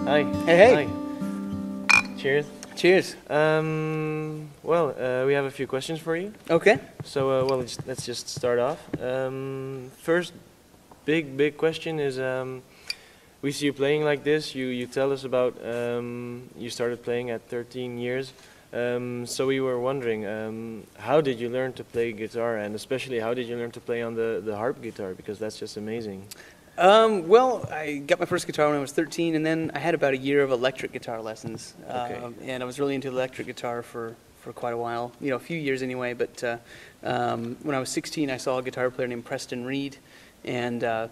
Hi. Hey, hey. Hi. Cheers. Cheers. We have a few questions for you. Okay. So, let's just start off. First, big question is, we see you playing like this. You tell us about, you started playing at 13 years. So we were wondering, how did you learn to play guitar, and especially how did you learn to play on the harp guitar, because that's just amazing. Well, I got my first guitar when I was 13, and then I had about a year of electric guitar lessons. Okay. And I was really into electric guitar for quite a while, a few years anyway. But when I was 16, I saw a guitar player named Preston Reed, and I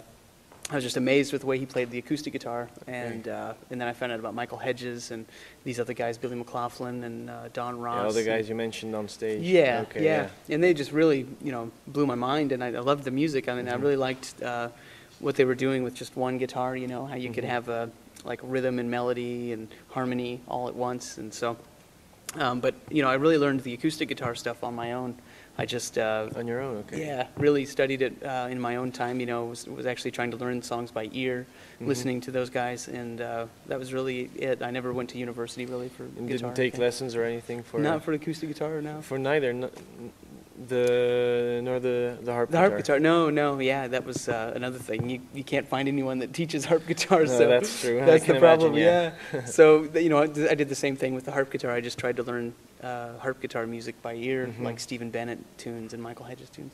was just amazed with the way he played the acoustic guitar. And then I found out about Michael Hedges and these other guys, Billy McLaughlin and Don Ross. Yeah, all the guys you mentioned on stage. Yeah, okay, yeah. And they just really, blew my mind, and I loved the music. I mean, I really liked what they were doing with just one guitar, how you could have like rhythm and melody and harmony all at once. And so, but I really learned the acoustic guitar stuff on my own. I just On your own, okay. Yeah, really studied it in my own time. Was actually trying to learn songs by ear, listening to those guys, and that was really it. I never went to university really for And guitar. didn't take lessons or anything for? Not for acoustic guitar, no. For neither, the harp guitar. The harp guitar, no, yeah, that was another thing. You can't find anyone that teaches harp guitar, No, so that's true. That's I can the problem, imagine, yeah. So I did the same thing with the harp guitar. I just tried to learn harp guitar music by ear, like Stephen Bennett tunes and Michael Hedges tunes.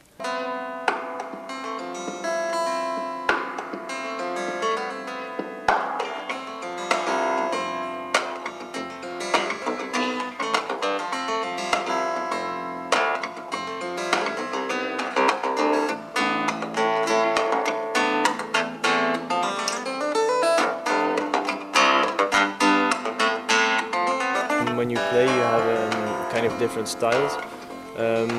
When you play, you have kind of different styles.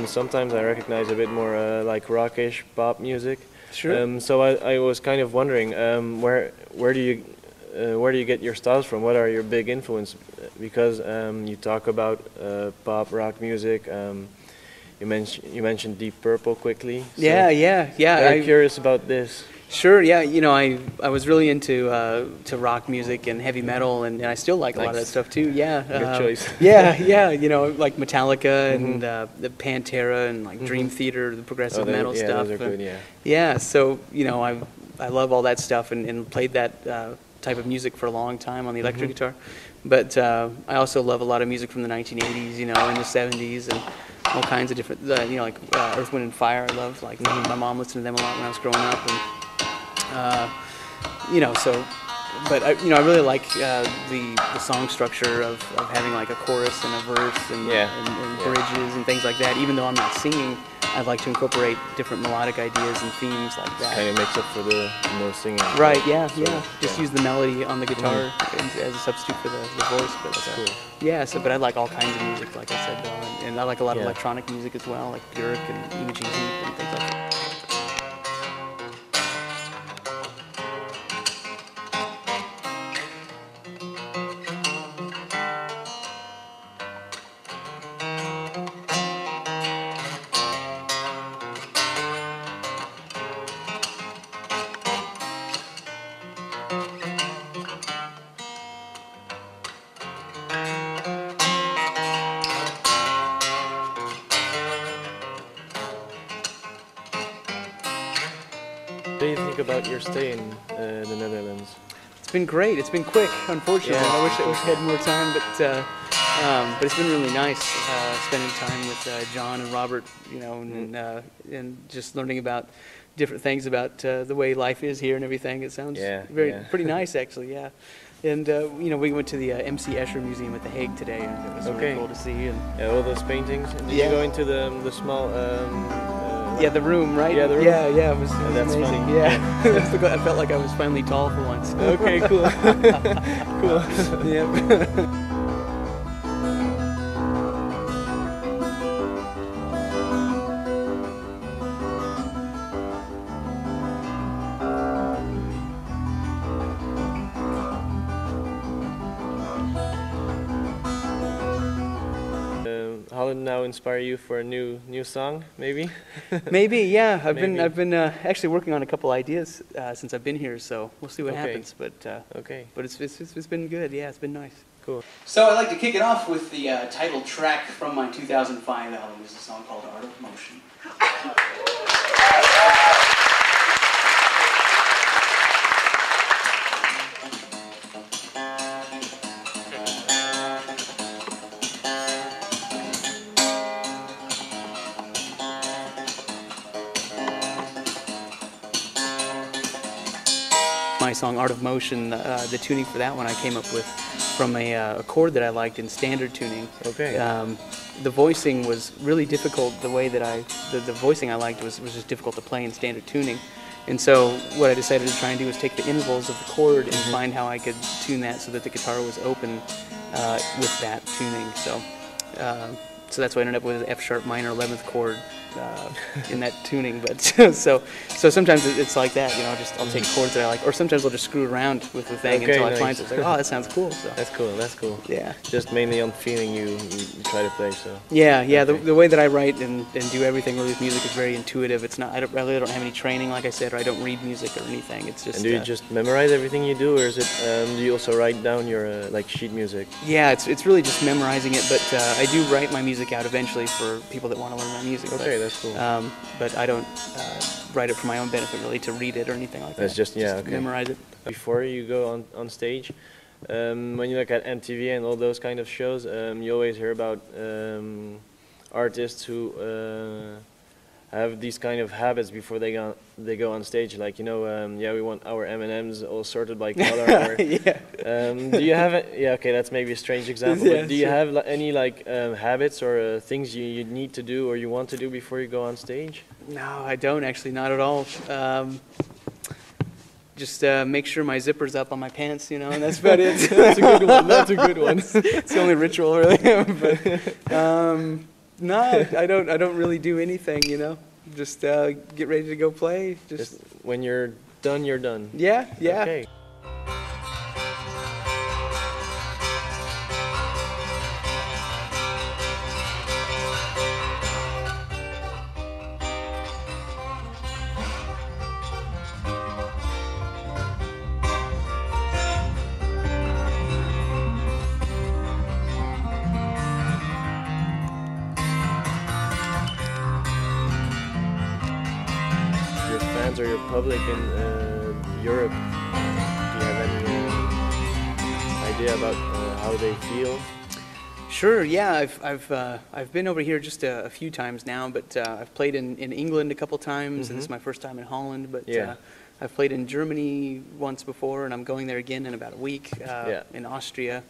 Sometimes I recognize a bit more like rockish pop music. Sure. So I was kind of wondering, where do you get your styles from? What are your big influence? Because you talk about pop rock music. You mentioned Deep Purple quickly. So Yeah. I'm curious about this. Sure, yeah. I was really into to rock music and heavy metal, and I still like a lot of that stuff too. Yeah, Good choice. yeah. Like Metallica and the Pantera and like Dream Theater, the progressive metal stuff. Those are good, yeah. Yeah, so I love all that stuff and played that type of music for a long time on the electric guitar. But I also love a lot of music from the 1980s, and the 70s and all kinds of different, like Earth, Wind and Fire. I love like my mom listened to them a lot when I was growing up, and but I really like the song structure of having like a chorus and a verse and bridges and things like that. Even though I'm not singing, I like to incorporate different melodic ideas and themes like that. Kind of makes up for the no singing. Right? Yeah. Just use the melody on the guitar as a substitute for the voice. But that's cool. Yeah. But I like all kinds of music, like I said, though, and I like a lot of electronic music as well, like Björk and Imogen Heap and things like that. What do you think about your stay in the Netherlands? It's been great. It's been quick, unfortunately. Yeah. I wish I had more time, but it's been really nice spending time with John and Robert, and just learning about different things about the way life is here and everything. It sounds pretty nice, actually. Yeah. And we went to the M.C. Escher Museum at The Hague today, and it was really cool to see. And all those paintings. And did you go into the small? the room, right? Yeah, the room. Yeah, it was That's amazing. funny. Yeah, I felt like I was finally tall for once. Okay, cool. Cool. Yeah. Holland now inspire you for a new song, maybe? Maybe, yeah. Maybe. I've been actually working on a couple ideas since I've been here, so we'll see what Okay. happens. But Okay, but it's been good. Yeah, it's been nice. cool. So I'd like to kick it off with the title track from my 2005 album. It's a song called Art of Motion. My song Art of Motion, the tuning for that one I came up with from a chord that I liked in standard tuning. Okay. The voicing was really difficult. The way that the voicing I liked was just difficult to play in standard tuning. And so what I decided to try and do was take the intervals of the chord and find how I could tune that so that the guitar was open with that tuning. So that's why I ended up with an F sharp minor 11th chord in that tuning. But so sometimes it's like that, you know. Just I'll take chords that I like, or sometimes I'll just screw around with the thing until I find nice. it's like, oh, that sounds cool. So That's cool. That's cool. yeah. Just mainly on feeling you try to play. So. Yeah. Okay. The way that I write and do everything really with music is very intuitive. It's not. I really don't have any training, like I said, or I don't read music or anything. It's just. And do you just memorize everything you do, or is it? Do you also write down your like sheet music? Yeah, it's really just memorizing it. But I do write my music out eventually for people that want to learn my music. Okay, that's cool. But I don't write it for my own benefit, really, to read it or anything like that. That's just okay. Memorize it. Before you go on stage, when you look at MTV and all those kind of shows, you always hear about artists who have these kind of habits before they go on stage. Like, you know, yeah, we want our M&Ms all sorted by color. Or, Yeah. do you have yeah, okay, that's maybe a strange example. Yeah, but do you sure. have any like habits or things you need to do or you want to do before you go on stage? No, I don't actually, not at all. Just make sure my zipper's up on my pants, you know, and that's about it. That's a good one. That's a good one. It's the only ritual, really. But, no, I don't really do anything, you know. Just get ready to go play. Just when you're done, you're done. Yeah. Okay. Your fans or your public in Europe, do you have any idea about how they feel? Sure. Yeah, I've been over here just a few times now, but I've played in England a couple times, and this is my first time in Holland. But Yeah. I've played in Germany once before, and I'm going there again in about a week. Yeah. In Austria,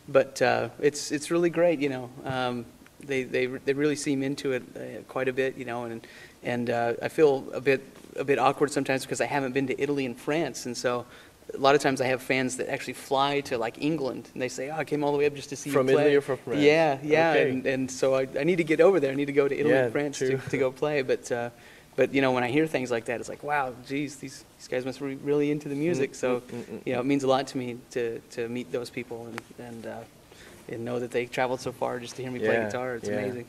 but it's really great. You know, they really seem into it quite a bit. You know, and I feel a bit awkward sometimes because I haven't been to Italy and France, and so. A lot of times I have fans that actually fly to like England, and they say, "Oh, I came all the way up just to see From you play." Italy or from France? Yeah, Okay. and so I need to get over there. I need to go to Italy Yeah, and France true. to go play. But you know, when I hear things like that, it's like, wow, geez, these guys must be really into the music. So you know, it means a lot to me to meet those people and know that they traveled so far just to hear me play Yeah, guitar. It's yeah. amazing.